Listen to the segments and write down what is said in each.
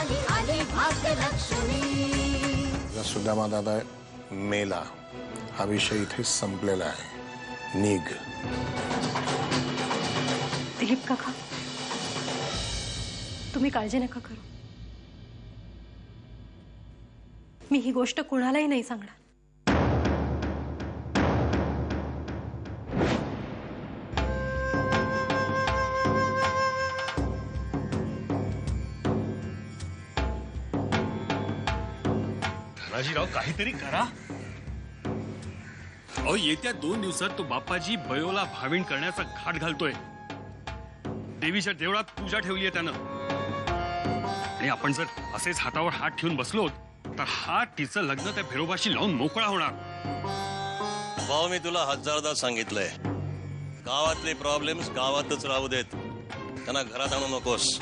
आली आली भाग्यलक्ष्मी। सुदामा दादा मेला हा विषय इथे संपलेला आहे। निघ। दिलीप काका, तुम्ही काळजी नका करू। मी ही गोष्ट कुणालाही नाही सांगणार। धनाजीराव, काहीतरी करा। अहो, येत्या 2 दिवसात तो बाप्पाजी बयोला भाविण करण्याचा घाट घालतोय। देवीच्या देवळात पूजा ठेवली आहे त्यानं, आणि आपण जर असेच हातावर हात ठेवून बसलो तर हा तिचं लग्न त्या भेरोबाशी लावून मोकळा होणार। भाऊ, मी तुला हजारदा सांगितलंय, गावातले प्रॉब्लेम्स गावातच राहू देत, त्यांना घरात आणू नकोस।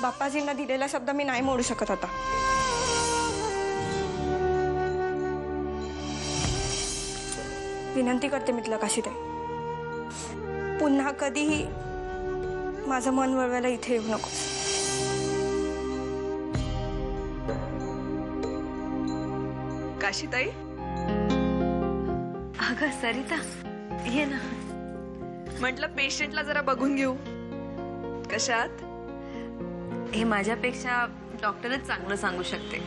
बाप्पाजींना दिलेला शब्द मी नाही मोडू शकत आता। विनंती करते मी तुला काशीताई, पुन्हा कधीही माझं मन वळवायला इथे येऊ नको। काशीताई, अगं सरिता, ये ना। म्हटलं पेशंटला जरा बघून घेऊ। कशात? हे माझ्यापेक्षा डॉक्टरच चांगलं सांगू शकते।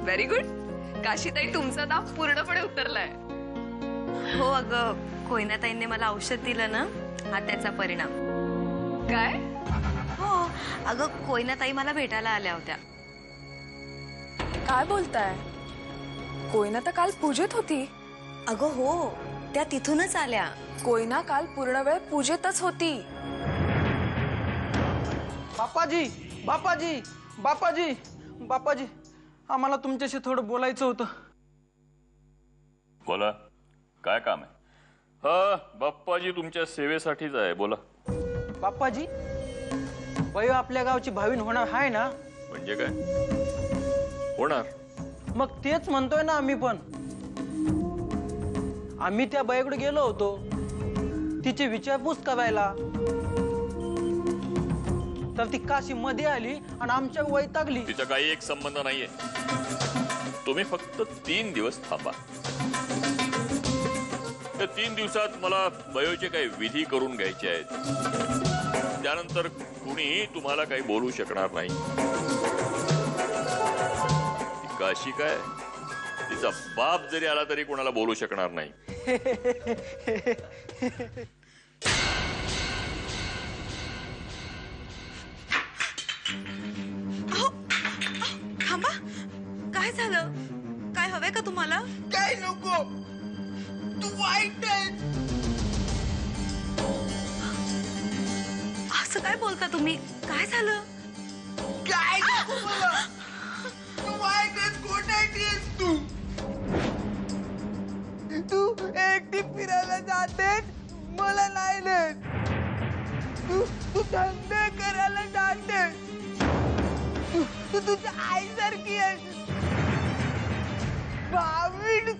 Very good. काशीताई, तुमचा दाब पूर्णपणे उतरलाय। हो अगं, कोयनाताईंनी मला औषध दिलं ना, हा त्याचा परिणाम। काय? हो अगं, कोयनाताई मला भेटायला आल्या होत्या। काय बोलताय? कोयना तर काल पूजेत होती। अगं हो, त्या तिथूनच आल्या। कोयना काल पूर्ण वेळ पूजेतच होती। बाप्पाजी, बाप्पाजी, बाप्पाजी, बाप्पाजी, आम्हाला तुमच्याशी थोडं बोलायचं होतं। बोला, काय काम आहे? हा, बाप्पाजी तुमच्या सेवेसाठीच आहे, बोला। बाप्पाजी, बयो आपल्या गावची भाविन होणार आहे ना? म्हणजे काय होणार? मग तेच म्हणतोय ना आम्ही पण। आम्ही त्या बाईकडे गेलो होतो तिची विचारपूस करायला, तर ती काशी मध्ये आली आणि आमच्या वैतागली। तिचा काही एक संबंध नाहीये। तुम्ही फक्त 3 दिवस थांबा। त्या 3 दिवसात मला बयोचे काही विधी करून घ्यायचे आहेत, त्यानंतर कुणीही तुम्हाला काही बोलू शकणार नाही। ती काशी काय, तिचा बाप जरी आला तरी कोणाला बोलू शकणार नाही। थांबा, काय झालं? काय हवंय का तुम्हाला? काय नको, तू वाईट आहे। असं काय बोलता तुम्ही? काय झालं? काय नको मला, तू वाईट आहेस, खोटाटी आहेस तू। तू एकटी फिरायला जातेस, मला नाही नेत। तू धंदे करायला जातेस, तू तुझ्या आईसारखी आहेस। भाविड,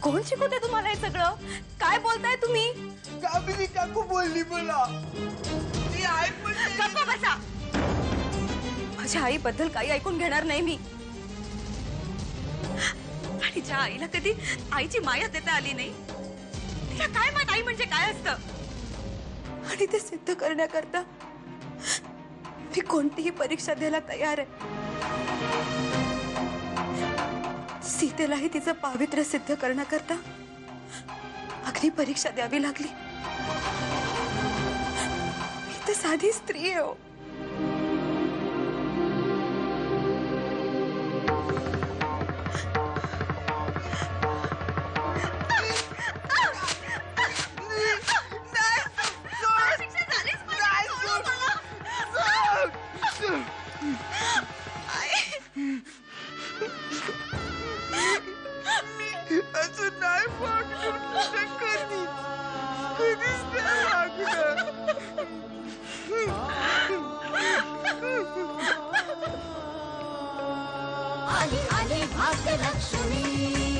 कोण शिकवते तुम्हाला हे सगळं? काय बोलताय तुम्ही? काबिली काकू बोलली मला। ती आई पण गप्प बसा। माझ्या आईबद्दल काही ऐकून घेणार नाही मी। आणि ज्या आईला कधी आईची माया देता आली नाही, तिला काय माहित आई म्हणजे काय असतं? आणि ते सिद्ध करण्याकरता मी कोणतीही परीक्षा द्यायला तयार आहे। सीतेलाही तिचं पावित्र्य सिद्ध करण्याकरता अग्नी परीक्षा द्यावी लागली। मी तर साधी स्त्री आहे हो। आली आली भाग्यलक्ष्मी।